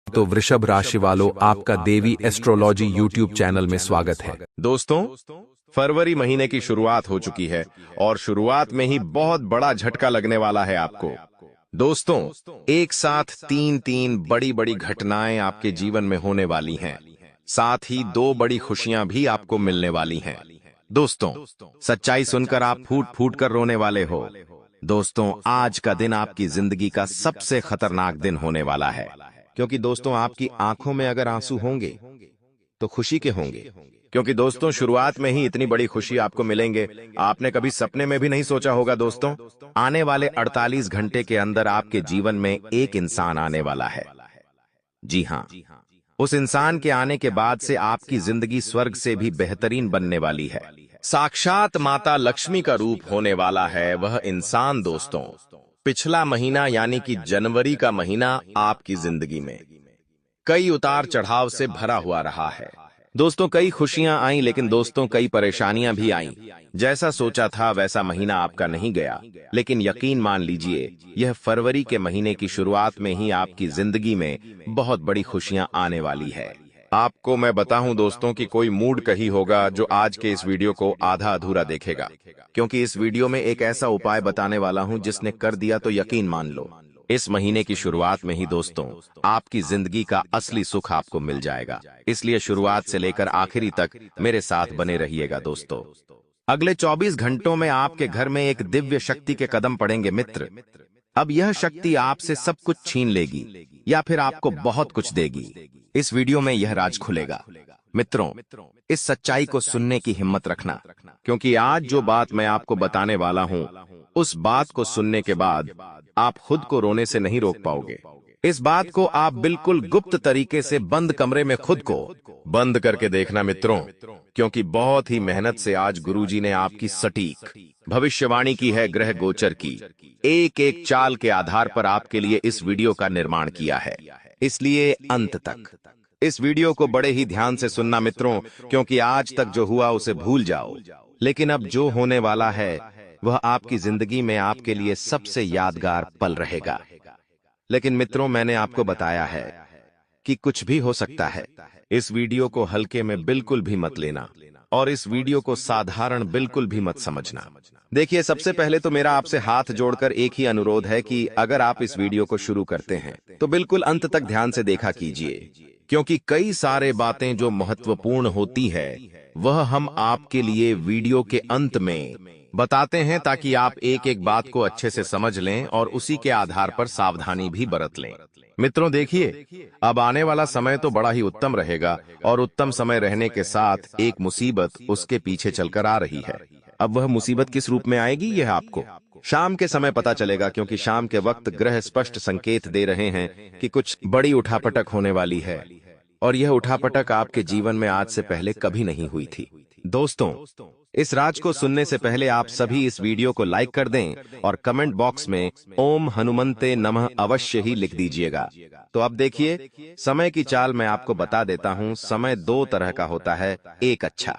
तो वृषभ राशि वालों, आपका देवी एस्ट्रोलॉजी यूट्यूब चैनल में स्वागत है। दोस्तों, फरवरी महीने की शुरुआत हो चुकी है और शुरुआत में ही बहुत बड़ा झटका लगने वाला है आपको। दोस्तों, एक साथ तीन तीन बड़ी बड़ी घटनाएं आपके जीवन में होने वाली हैं। साथ ही दो बड़ी खुशियां भी आपको मिलने वाली हैं। दोस्तों, सच्चाई सुनकर आप फूट फूट कर रोने वाले हो। दोस्तों, आज का दिन आपकी जिंदगी का सबसे खतरनाक दिन होने वाला है, क्योंकि दोस्तों आपकी आंखों में अगर आंसू होंगे तो खुशी के होंगे। क्योंकि दोस्तों, शुरुआत में ही इतनी बड़ी खुशी आपको मिलेंगे, आपने कभी सपने में भी नहीं सोचा होगा। दोस्तों, आने वाले 48 घंटे के अंदर आपके जीवन में एक इंसान आने वाला है। जी हाँ, उस इंसान के आने के बाद से आपकी जिंदगी स्वर्ग से भी बेहतरीन बनने वाली है। साक्षात माता लक्ष्मी का रूप होने वाला है वह इंसान। दोस्तों, पिछला महीना यानी कि जनवरी का महीना आपकी जिंदगी में कई उतार चढ़ाव से भरा हुआ रहा है। दोस्तों, कई खुशियां आई, लेकिन दोस्तों कई परेशानियां भी आईं। जैसा सोचा था वैसा महीना आपका नहीं गया, लेकिन यकीन मान लीजिए, यह फरवरी के महीने की शुरुआत में ही आपकी जिंदगी में बहुत बड़ी खुशियां आने वाली है। आपको मैं बताऊं दोस्तों कि कोई मूड कहीं होगा जो आज के इस वीडियो को आधा अधूरा देखेगा, क्योंकि इस वीडियो में एक ऐसा उपाय बताने वाला हूं जिसने कर दिया तो यकीन मान लो, इस महीने की शुरुआत में ही दोस्तों आपकी जिंदगी का असली सुख आपको मिल जाएगा। इसलिए शुरुआत से लेकर आखिरी तक मेरे साथ बने रहिएगा। दोस्तों, अगले 24 घंटों में आपके घर में एक दिव्य शक्ति के कदम पड़ेंगे मित्र। अब यह शक्ति आपसे सब कुछ छीन लेगी या फिर आपको बहुत कुछ देगी। इस वीडियो में यह राज खुलेगा। मित्रों, इस सच्चाई को सुनने की हिम्मत रखना, क्योंकि आज जो बात मैं आपको बताने वाला हूं, उस बात को सुनने के बाद आप खुद को रोने से नहीं रोक पाओगे। इस बात को आप बिल्कुल गुप्त तरीके से बंद कमरे में खुद को बंद करके देखना मित्रों, क्योंकि बहुत ही मेहनत से आज गुरुजी ने आपकी सटीक भविष्यवाणी की है। ग्रह गोचर की एक एक चाल के आधार पर आपके लिए इस वीडियो का निर्माण किया है। इसलिए अंत तक इस वीडियो को बड़े ही ध्यान से सुनना मित्रों, क्योंकि आज तक जो हुआ उसे भूल जाओ, लेकिन अब जो होने वाला है वह आपकी जिंदगी में आपके लिए सबसे यादगार पल रहेगा। लेकिन मित्रों, मैंने आपको बताया है कि कुछ भी हो सकता है। इस वीडियो को हल्के में बिल्कुल भी मत लेना और इस वीडियो को साधारण बिल्कुल भी मत समझना। देखिए, सबसे पहले तो मेरा आपसे हाथ जोड़कर एक ही अनुरोध है कि अगर आप इस वीडियो को शुरू करते हैं तो बिल्कुल अंत तक ध्यान से देखा कीजिए, क्योंकि कई सारे बातें जो महत्वपूर्ण होती है वह हम आपके लिए वीडियो के अंत में बताते हैं, ताकि आप एक एक बात को अच्छे से समझ लें और उसी के आधार पर सावधानी भी बरत लें। मित्रों, देखिए, अब आने वाला समय तो बड़ा ही उत्तम रहेगा और उत्तम समय रहने के साथ एक मुसीबत उसके पीछे चलकर आ रही है। अब वह मुसीबत किस रूप में आएगी यह आपको शाम के समय पता चलेगा, क्योंकि शाम के वक्त ग्रह स्पष्ट संकेत दे रहे हैं कि कुछ बड़ी उठापटक होने वाली है, और यह उठापटक आपके जीवन में आज से पहले कभी नहीं हुई थी। दोस्तों, इस राज को सुनने से पहले आप सभी इस वीडियो को लाइक कर दें और कमेंट बॉक्स में ओम हनुमंते नमः अवश्य ही लिख दीजिएगा। तो अब देखिए, समय की चाल मैं आपको बता देता हूं। समय दो तरह का होता है, एक अच्छा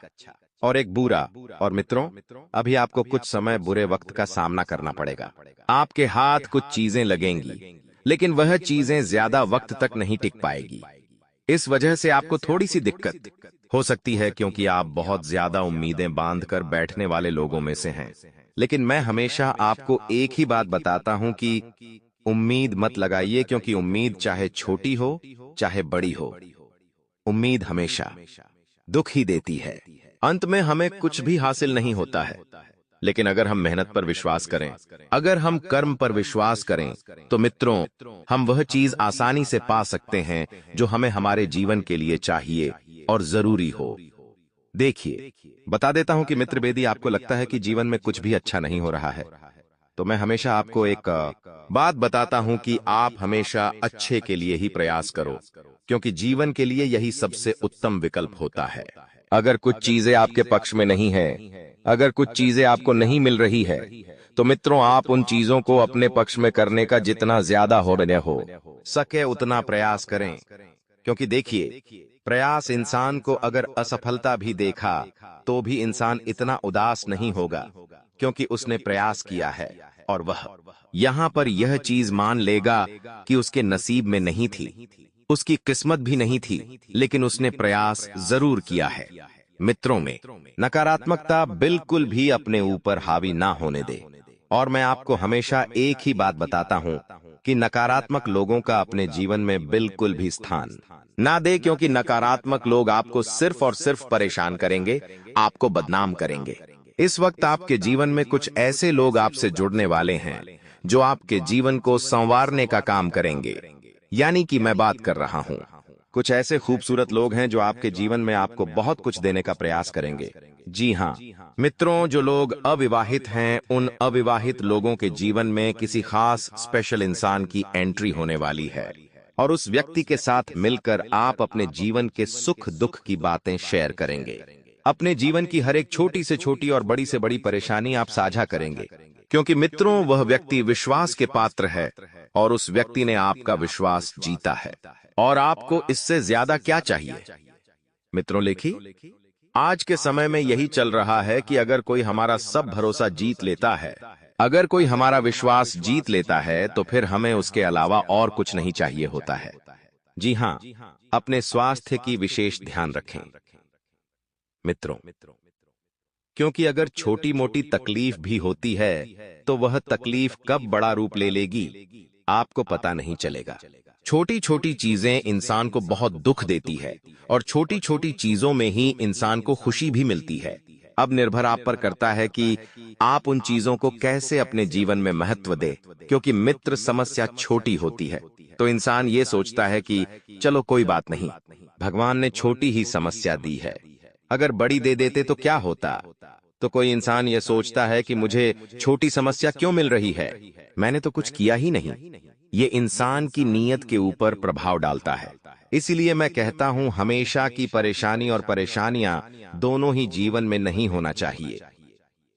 और एक बुरा। और मित्रों, अभी आपको कुछ समय बुरे वक्त का सामना करना पड़ेगा। आपके हाथ कुछ चीजें लगेंगी, लेकिन वह चीजें ज्यादा वक्त तक नहीं टिक पाएगी। इस वजह से आपको थोड़ी सी दिक्कत हो सकती है, क्योंकि आप बहुत ज्यादा उम्मीदें बांधकर बैठने वाले लोगों में से हैं। लेकिन मैं हमेशा आपको एक ही बात बताता हूं कि उम्मीद मत लगाइए, क्योंकि उम्मीद चाहे छोटी हो चाहे बड़ी हो, उम्मीद हमेशा दुख ही देती है। अंत में हमें कुछ भी हासिल नहीं होता है, लेकिन अगर हम मेहनत पर विश्वास करें, अगर हम कर्म पर विश्वास करें, तो मित्रों हम वह चीज आसानी से पा सकते हैं जो हमें हमारे जीवन के लिए चाहिए और जरूरी हो। देखिए, बता देता हूं कि मित्र, यदि आपको लगता है कि जीवन में कुछ भी अच्छा नहीं हो रहा है, तो मैं हमेशा आपको एक बात बताता हूं कि आप हमेशा अच्छे के लिए ही प्रयास करो, क्योंकि जीवन के लिए यही सबसे उत्तम विकल्प होता है। अगर कुछ चीजें आपके पक्ष में नहीं है, अगर कुछ चीजें आपको नहीं मिल रही है, तो मित्रों आप उन चीजों को अपने पक्ष में करने का जितना ज्यादा हो सके उतना प्रयास करें। क्योंकि देखिए, प्रयास इंसान को अगर असफलता भी देखा तो भी इंसान इतना उदास नहीं होगा, क्योंकि उसने प्रयास किया है और वह यहाँ पर यह चीज मान लेगा कि उसके नसीब में नहीं थी। उसकी किस्मत भी नहीं थी, लेकिन उसने प्रयास जरूर किया है। मित्रों में नकारात्मकता बिल्कुल भी अपने ऊपर हावी ना होने दे। और मैं आपको हमेशा एक ही बात बताता हूं कि नकारात्मक लोगों का अपने जीवन में बिल्कुल भी स्थान ना दे, क्योंकि नकारात्मक लोग आपको सिर्फ और सिर्फ परेशान करेंगे, आपको बदनाम करेंगे। इस वक्त आपके जीवन में कुछ ऐसे लोग आपसे जुड़ने वाले हैं जो आपके जीवन को संवारने का काम करेंगे, यानी कि मैं बात कर रहा हूं। कुछ ऐसे खूबसूरत लोग हैं जो आपके जीवन में आपको बहुत कुछ देने का प्रयास करेंगे। जी हाँ मित्रों, जो लोग अविवाहित हैं, उन अविवाहित लोगों के जीवन में किसी खास स्पेशल इंसान की एंट्री होने वाली है, और उस व्यक्ति के साथ मिलकर आप अपने जीवन के सुख दुख की बातें शेयर करेंगे। अपने जीवन की हर एक छोटी से छोटी और बड़ी से बड़ी परेशानी आप साझा करेंगे, क्योंकि मित्रों वह व्यक्ति विश्वास के पात्र है और उस व्यक्ति ने आपका विश्वास जीता है। और आपको इससे ज्यादा क्या चाहिए? मित्रों देखिए, आज के समय में यही चल रहा है कि अगर कोई हमारा सब भरोसा जीत लेता है, अगर कोई हमारा विश्वास जीत लेता है, तो फिर हमें उसके अलावा और कुछ नहीं चाहिए होता है। जी हाँ, अपने स्वास्थ्य की विशेष ध्यान रखें मित्रों, क्योंकि अगर छोटी मोटी तकलीफ भी होती है तो वह तकलीफ कब बड़ा रूप ले लेगी आपको पता नहीं चलेगा। छोटी छोटी चीजें इंसान को बहुत दुख देती है, और छोटी छोटी चीजों में ही इंसान को खुशी भी मिलती है। अब निर्भर आप पर करता है कि आप उन चीजों को कैसे अपने जीवन में महत्व दे, क्योंकि मित्र समस्या छोटी होती है तो इंसान ये सोचता है कि चलो कोई बात नहीं, भगवान ने छोटी ही समस्या दी है, अगर बड़ी दे देते तो क्या होता। तो कोई इंसान यह सोचता है कि मुझे छोटी समस्या क्यों मिल रही है, मैंने तो कुछ किया ही नहीं। ये इंसान की नीयत के ऊपर प्रभाव डालता है। इसीलिए मैं कहता हूं, हमेशा की परेशानी और परेशानियां दोनों ही जीवन में नहीं होना चाहिए।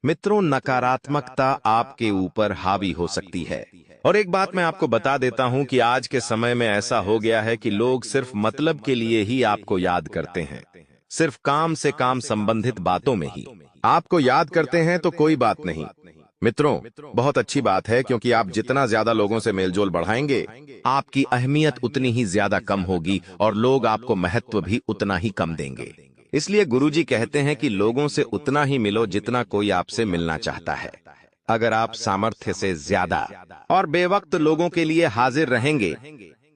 मित्रों, नकारात्मकता आपके ऊपर हावी हो सकती है। और एक बात मैं आपको बता देता हूं कि आज के समय में ऐसा हो गया है कि लोग सिर्फ मतलब के लिए ही आपको याद करते हैं, सिर्फ काम से काम संबंधित बातों में ही आपको याद करते हैं। तो कोई बात नहीं मित्रों, बहुत अच्छी बात है, क्योंकि आप जितना ज्यादा लोगों से मेलजोल बढ़ाएंगे, आपकी अहमियत उतनी ही ज्यादा कम होगी और लोग आपको महत्व भी उतना ही कम देंगे। इसलिए गुरुजी कहते हैं कि लोगों से उतना ही मिलो जितना कोई आपसे मिलना चाहता है। अगर आप सामर्थ्य से ज्यादा और बेवक्त लोगों के लिए हाजिर रहेंगे,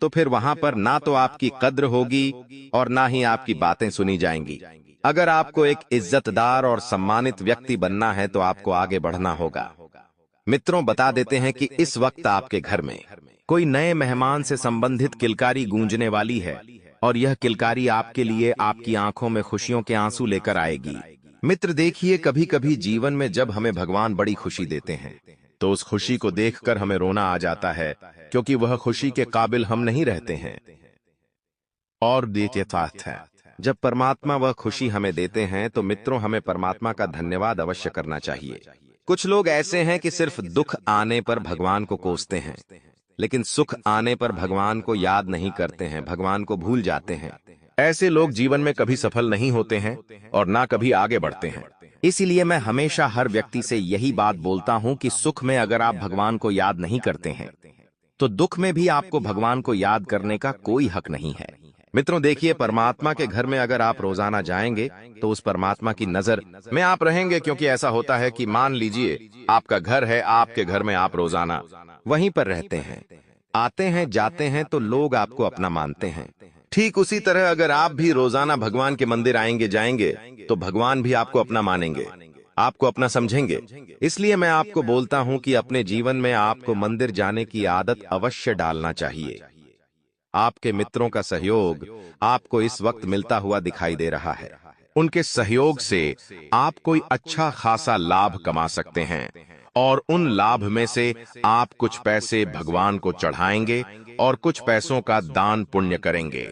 तो फिर वहां पर ना तो आपकी कद्र होगी और ना ही आपकी बातें सुनी जाएंगी। अगर आपको एक इज्जतदार और सम्मानित व्यक्ति बनना है तो आपको आगे बढ़ना होगा। मित्रों, बता देते हैं कि इस वक्त आपके घर में कोई नए मेहमान से संबंधित किलकारी गूंजने वाली है, और यह किलकारी आपके लिए आपकी आंखों में खुशियों के आंसू लेकर आएगी। मित्र देखिए, कभी कभी जीवन में जब हमें भगवान बड़ी खुशी देते हैं तो उस खुशी को देखकर हमें रोना आ जाता है, क्योंकि वह खुशी के काबिल हम नहीं रहते हैं। और देखिए बात है, जब परमात्मा वह खुशी हमें देते हैं तो मित्रों हमें परमात्मा का धन्यवाद अवश्य करना चाहिए। कुछ लोग ऐसे हैं कि सिर्फ दुख आने पर भगवान को कोसते हैं, लेकिन सुख आने पर भगवान को याद नहीं करते हैं, भगवान को भूल जाते हैं। ऐसे लोग जीवन में कभी सफल नहीं होते हैं और ना कभी आगे बढ़ते हैं। इसीलिए मैं हमेशा हर व्यक्ति से यही बात बोलता हूं कि सुख में अगर आप भगवान को याद नहीं करते हैं तो दुख में भी आपको भगवान को याद करने का कोई हक नहीं है। मित्रों देखिए, परमात्मा के घर में अगर आप रोजाना जाएंगे तो उस परमात्मा की नजर में आप रहेंगे, क्योंकि ऐसा होता है कि मान लीजिए आपका घर है, आपके घर में आप रोजाना वहीं पर रहते हैं, आते हैं जाते हैं, तो लोग आपको अपना मानते हैं। ठीक उसी तरह अगर आप भी रोजाना भगवान के मंदिर आएंगे जाएंगे तो भगवान भी आपको अपना मानेंगे, आपको अपना समझेंगे। इसलिए मैं आपको बोलता हूं कि अपने जीवन में आपको मंदिर जाने की आदत अवश्य डालना चाहिए। आपके मित्रों का सहयोग आपको इस वक्त मिलता हुआ दिखाई दे रहा है। उनके सहयोग से आप कोई अच्छा खासा लाभ कमा सकते हैं, और उन लाभ में से आप कुछ पैसे भगवान को चढ़ाएंगे और कुछ पैसों का दान पुण्य करेंगे।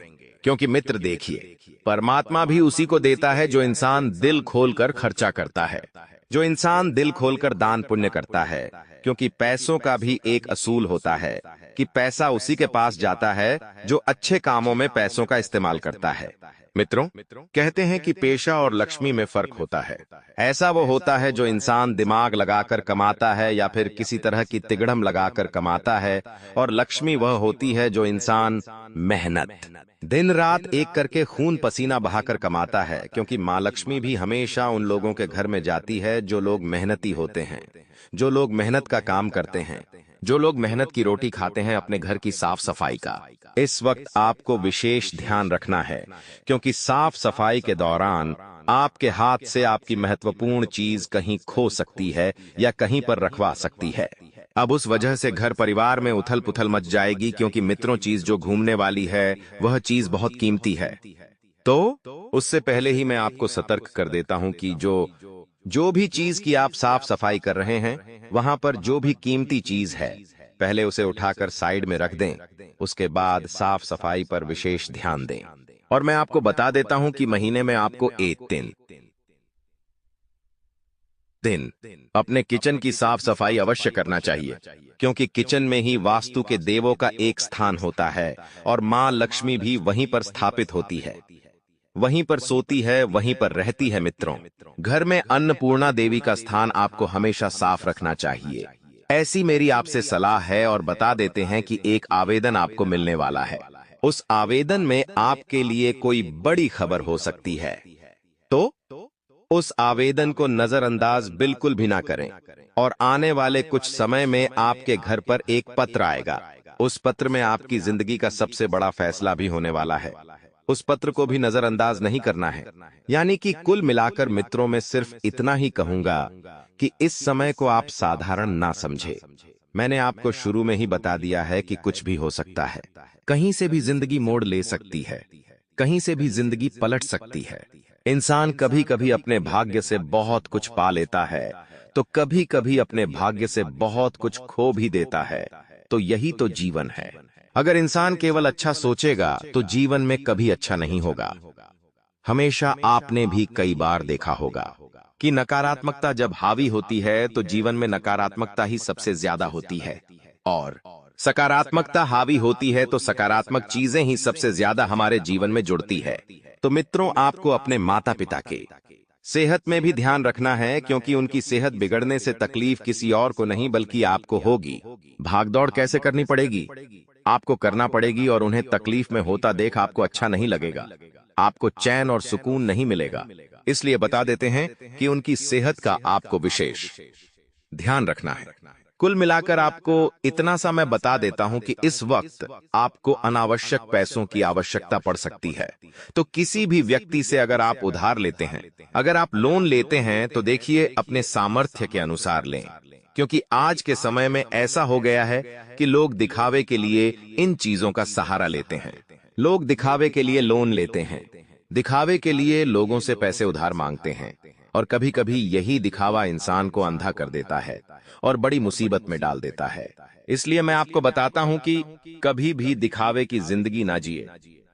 क्योंकि मित्र देखिए, परमात्मा भी उसी को देता है जो इंसान दिल खोलकर खर्चा करता है, जो इंसान दिल खोलकर दान पुण्य करता है। क्योंकि पैसों का भी एक असूल होता है कि पैसा उसी के पास जाता है जो अच्छे कामों में पैसों का इस्तेमाल करता है। मित्रों, कहते हैं कि पेशा और लक्ष्मी में फर्क होता है। ऐसा वो होता है जो इंसान दिमाग लगाकर कमाता है या फिर किसी तरह की तिगड़म लगाकर कमाता है, और लक्ष्मी वह होती है जो इंसान मेहनत, दिन रात एक करके खून पसीना बहाकर कमाता है। क्योंकि माँ लक्ष्मी भी हमेशा उन लोगों के घर में जाती है जो लोग मेहनती होते हैं, जो लोग मेहनत का काम करते हैं, जो लोग मेहनत की रोटी खाते हैं, अपने घर की साफ सफाई का। इस वक्त आपको विशेष ध्यान रखना है, क्योंकि साफ सफाई के दौरान आपके हाथ से आपकी महत्वपूर्ण चीज कहीं खो सकती है या कहीं पर रखवा सकती है। अब उस वजह से घर परिवार में उथल पुथल मच जाएगी, क्योंकि मित्रों, चीज जो घूमने वाली है वह चीज बहुत कीमती है। तो उससे पहले ही मैं आपको सतर्क कर देता हूं कि जो भी चीज की आप साफ सफाई कर रहे हैं, वहां पर जो भी कीमती चीज है, पहले उसे उठाकर साइड में रख दें। उसके बाद साफ सफाई पर विशेष ध्यान दें। और मैं आपको बता देता हूं कि महीने में आपको एक दिन अपने किचन की साफ सफाई अवश्य करना चाहिए, क्योंकि किचन में ही वास्तु के देवों का एक स्थान होता है और मां लक्ष्मी भी वहीं पर स्थापित होती है, वहीं पर सोती है, वहीं पर रहती है। मित्रों, घर में अन्नपूर्णा देवी का स्थान आपको हमेशा साफ रखना चाहिए। ऐसी मेरी आपसे सलाह है। और बता देते हैं कि एक आवेदन आपको मिलने वाला है। उस आवेदन में आपके लिए कोई बड़ी खबर हो सकती है, तो उस आवेदन को नजरअंदाज बिल्कुल भी ना करें। और आने वाले कुछ समय में आपके घर पर एक पत्र आएगा। उस पत्र में आपकी जिंदगी का सबसे बड़ा फैसला भी होने वाला है। उस पत्र को भी नजरअंदाज नहीं करना है। यानी कि कुल मिलाकर मित्रों, में सिर्फ इतना ही कहूंगा कि इस समय को आप साधारण ना समझे। मैंने आपको शुरू में ही बता दिया है कि कुछ भी हो सकता है। कहीं से भी जिंदगी मोड़ ले सकती है, कहीं से भी जिंदगी पलट सकती है। इंसान कभी कभी अपने भाग्य से बहुत कुछ पा लेता है, तो कभी कभी अपने भाग्य से बहुत कुछ खो भी देता है। तो यही तो जीवन है। अगर इंसान केवल अच्छा सोचेगा तो जीवन में कभी अच्छा नहीं होगा। हमेशा आपने भी कई बार देखा होगा कि नकारात्मकता जब हावी होती है तो जीवन में नकारात्मकता ही सबसे ज्यादा होती है, और सकारात्मकता हावी होती है तो सकारात्मक चीजें ही सबसे ज्यादा हमारे जीवन में जुड़ती है। तो मित्रों, आपको अपने माता पिता के सेहत में भी ध्यान रखना है, क्योंकि उनकी सेहत बिगड़ने से तकलीफ किसी और को नहीं बल्कि आपको होगी। भागदौड़ कैसे करनी पड़ेगी? आपको करना पड़ेगी, और उन्हें तकलीफ में होता देख आपको अच्छा नहीं लगेगा, आपको चैन और सुकून नहीं मिलेगा। इसलिए बता देते हैं कि उनकी सेहत का आपको विशेष ध्यान रखना है। कुल मिलाकर आपको इतना सा मैं बता देता हूं कि इस वक्त आपको अनावश्यक पैसों की आवश्यकता पड़ सकती है। तो किसी भी व्यक्ति से अगर आप उधार लेते हैं, अगर आप लोन लेते हैं, तो देखिए अपने सामर्थ्य के अनुसार लें, क्योंकि आज के समय में ऐसा हो गया है कि लोग दिखावे के लिए इन चीजों का सहारा लेते हैं। लोग दिखावे के लिए लोन लेते हैं, दिखावे के लिए लोगों से पैसे उधार मांगते हैं, और कभी कभी यही दिखावा इंसान को अंधा कर देता है और बड़ी मुसीबत में डाल देता है। इसलिए मैं आपको बताता हूं कि कभी भी दिखावे की जिंदगी ना जिए।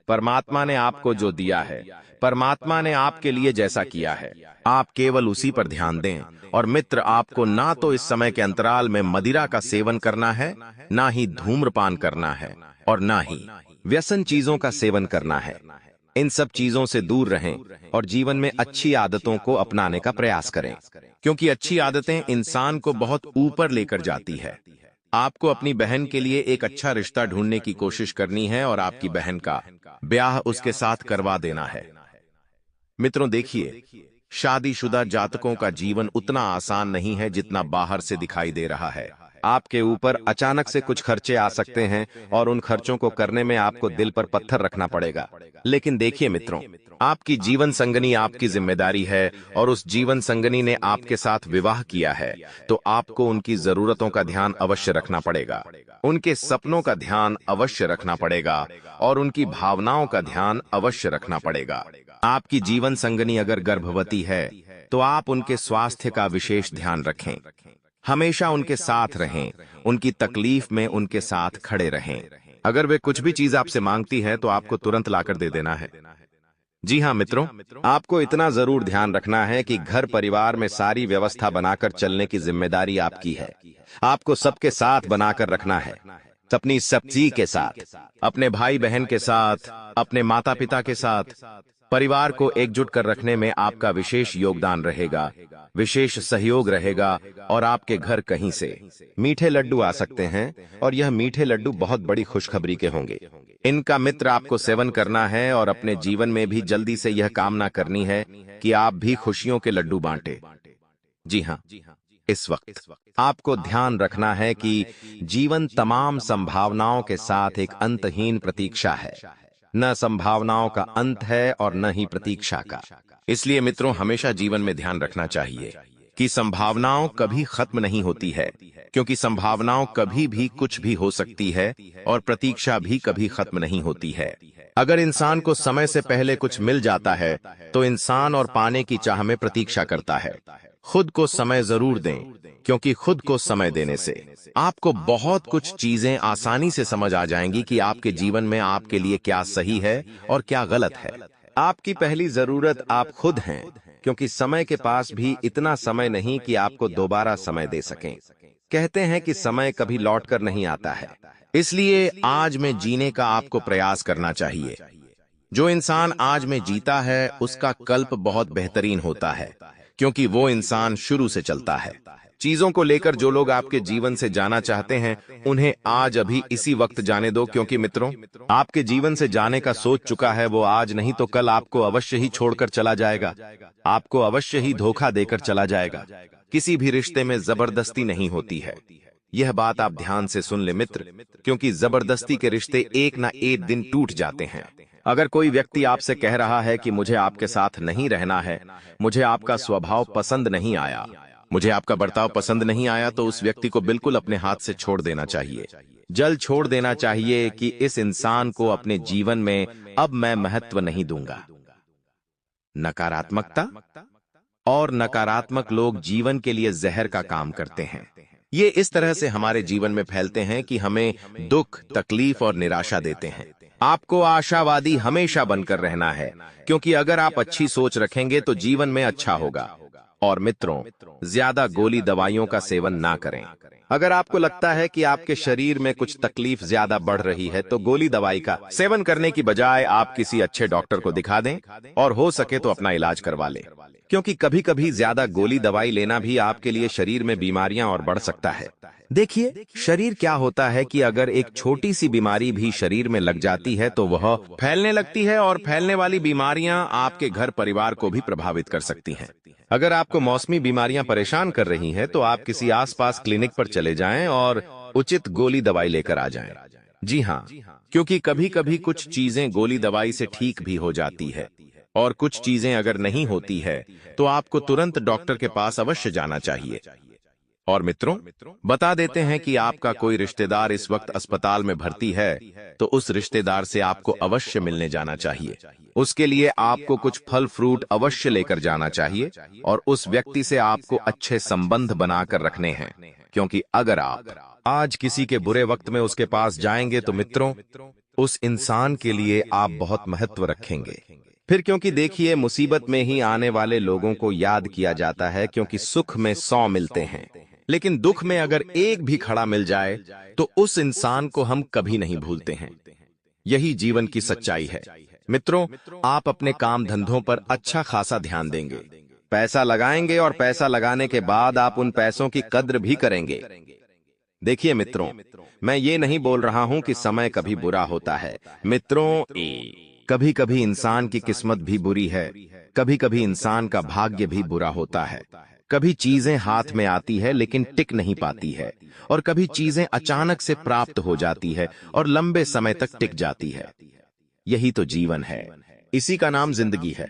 परमात्मा ने आपको जो दिया है, परमात्मा ने आपके लिए जैसा किया है, आप केवल उसी पर ध्यान दें। और मित्र, आपको ना तो इस समय के अंतराल में मदिरा का सेवन करना है, ना ही धूम्रपान करना है, और ना ही व्यसन चीजों का सेवन करना है। इन सब चीजों से दूर रहें और जीवन में अच्छी आदतों को अपनाने का प्रयास करें, क्योंकि अच्छी आदतें इंसान को बहुत ऊपर लेकर जाती है। आपको अपनी बहन के लिए एक अच्छा रिश्ता ढूंढने की कोशिश करनी है और आपकी बहन का ब्याह उसके साथ करवा देना है। मित्रों देखिए, शादीशुदा जातकों का जीवन उतना आसान नहीं है जितना बाहर से दिखाई दे रहा है। आपके ऊपर अचानक से कुछ खर्चे आ सकते हैं और उन खर्चों को करने में आपको दिल पर पत्थर रखना पड़ेगा। लेकिन देखिए मित्रों, आपकी जीवन संगनी आपकी जिम्मेदारी है और उस जीवन संगनी ने आपके साथ विवाह किया है, तो आपको उनकी जरूरतों का ध्यान अवश्य रखना पड़ेगा, उनके सपनों का ध्यान अवश्य रखना पड़ेगा और उनकी भावनाओं का ध्यान अवश्य रखना पड़ेगा। आपकी जीवन संगनी अगर गर्भवती है तो आप उनके स्वास्थ्य का विशेष ध्यान रखें, हमेशा उनके साथ रहें, उनकी तकलीफ में उनके साथ खड़े रहें। अगर वे कुछ भी चीज आपसे मांगती है तो आपको तुरंत लाकर दे देना है। जी हाँ मित्रों, आपको इतना जरूर ध्यान रखना है कि घर परिवार में सारी व्यवस्था बनाकर चलने की जिम्मेदारी आपकी है। आपको सबके साथ बनाकर रखना है, अपनी सब्जी के साथ, अपने भाई बहन के साथ, अपने माता पिता के साथ। परिवार को एकजुट कर रखने में आपका विशेष योगदान रहेगा, विशेष सहयोग रहेगा। और आपके घर कहीं से मीठे लड्डू आ सकते हैं, और यह मीठे लड्डू बहुत बड़ी खुशखबरी के होंगे। इनका मित्र आपको सेवन करना है और अपने जीवन में भी जल्दी से यह कामना करनी है कि आप भी खुशियों के लड्डू बांटे। जी हाँ, इस वक्त आपको ध्यान रखना है कि जीवन तमाम संभावनाओं के साथ एक अंतहीन प्रतीक्षा है। न संभावनाओं का अंत है और न ही प्रतीक्षा का। इसलिए मित्रों, हमेशा जीवन में ध्यान रखना चाहिए कि संभावनाओं कभी खत्म नहीं होती है, क्योंकि संभावनाओं कभी भी कुछ भी हो सकती है और प्रतीक्षा भी कभी खत्म नहीं होती है। अगर इंसान को समय से पहले कुछ मिल जाता है तो इंसान और पाने की चाह में प्रतीक्षा करता है। खुद को समय जरूर दें, क्योंकि खुद को समय देने से आपको बहुत कुछ चीजें आसानी से समझ आ जाएंगी कि आपके जीवन में आपके लिए क्या सही है और क्या गलत है। आपकी पहली जरूरत आप खुद हैं, क्योंकि समय के पास भी इतना समय नहीं कि आपको दोबारा समय दे सकें। कहते हैं कि समय कभी लौटकर नहीं आता है, इसलिए आज में जीने का आपको प्रयास करना चाहिए। जो इंसान आज में जीता है उसका कल्प बहुत बेहतरीन होता है, क्योंकि वो इंसान शुरू से चलता है। चीजों को लेकर जो लोग आपके जीवन से जाना चाहते हैं, उन्हें आज अभी इसी वक्त जाने दो, क्योंकि मित्रों, आपके जीवन से जाने का सोच चुका है वो आज नहीं तो कल आपको अवश्य ही छोड़कर चला जाएगा, आपको अवश्य ही धोखा देकर चला जाएगा। किसी भी रिश्ते में जबरदस्ती नहीं होती है, यह बात आप ध्यान से सुन ले मित्र, क्योंकि जबरदस्ती के रिश्ते एक ना एक दिन टूट जाते हैं। अगर कोई व्यक्ति आपसे कह रहा है कि मुझे आपके साथ नहीं रहना है, मुझे आपका स्वभाव पसंद नहीं आया, मुझे आपका बर्ताव पसंद नहीं आया, तो उस व्यक्ति को बिल्कुल अपने हाथ से छोड़ देना चाहिए। जल्द छोड़ देना चाहिए कि इस इंसान को अपने जीवन में अब मैं महत्व नहीं दूंगा। नकारात्मकता और नकारात्मक लोग जीवन के लिए जहर का काम करते हैं। ये इस तरह से हमारे जीवन में फैलते हैं कि हमें दुख, तकलीफ और निराशा देते हैं। आपको आशावादी हमेशा बनकर रहना है, क्योंकि अगर आप अच्छी सोच रखेंगे तो जीवन में अच्छा होगा। और मित्रों, ज्यादा गोली दवाइयों का सेवन ना करें। अगर आपको लगता है कि आपके शरीर में कुछ तकलीफ ज्यादा बढ़ रही है तो गोली दवाई का सेवन करने की बजाय आप किसी अच्छे डॉक्टर को दिखा दें और हो सके तो अपना इलाज करवा लें, क्योंकि कभी कभी ज्यादा गोली दवाई लेना भी आपके लिए शरीर में बीमारियां और बढ़ सकता है। देखिए, शरीर क्या होता है कि अगर एक छोटी सी बीमारी भी शरीर में लग जाती है तो वह फैलने लगती है, और फैलने वाली बीमारियां आपके घर परिवार को भी प्रभावित कर सकती हैं। अगर आपको मौसमी बीमारियां परेशान कर रही हैं तो आप किसी आसपास क्लिनिक पर चले जाएं और उचित गोली दवाई लेकर आ जाएं। जी हाँ, क्योंकि कभी कभी कुछ चीजें गोली दवाई से ठीक भी हो जाती है, और कुछ चीजें अगर नहीं होती है तो आपको तुरंत डॉक्टर के पास अवश्य जाना चाहिए। और मित्रों, बता देते हैं कि आपका कोई रिश्तेदार इस वक्त अस्पताल में भर्ती है तो उस रिश्तेदार से आपको अवश्य मिलने जाना चाहिए। उसके लिए आपको कुछ फल फ्रूट अवश्य लेकर जाना चाहिए, और उस व्यक्ति से आपको अच्छे संबंध बनाकर रखने हैं, क्योंकि अगर आप आज किसी के बुरे वक्त में उसके पास जाएंगे तो मित्रों, उस इंसान के लिए आप बहुत महत्व रखेंगे। फिर क्योंकि देखिए, मुसीबत में ही आने वाले लोगों को याद किया जाता है, क्योंकि सुख में 100 मिलते हैं, लेकिन दुख में अगर एक भी खड़ा मिल जाए तो उस इंसान को हम कभी नहीं भूलते हैं। यही जीवन की सच्चाई है। मित्रों, आप अपने काम धंधों पर अच्छा खासा ध्यान देंगे, पैसा लगाएंगे, और पैसा लगाने के बाद आप उन पैसों की कद्र भी करेंगे। देखिए मित्रों, मैं ये नहीं बोल रहा हूं कि समय कभी बुरा होता है। मित्रों, कभी कभी इंसान की किस्मत भी बुरी है, कभी कभी इंसान का भाग्य भी बुरा होता है। कभी चीजें हाथ में आती है लेकिन टिक नहीं पाती है, और कभी चीजें अचानक से प्राप्त हो जाती है और लंबे समय तक टिक जाती है। यही तो जीवन है, इसी का नाम जिंदगी है।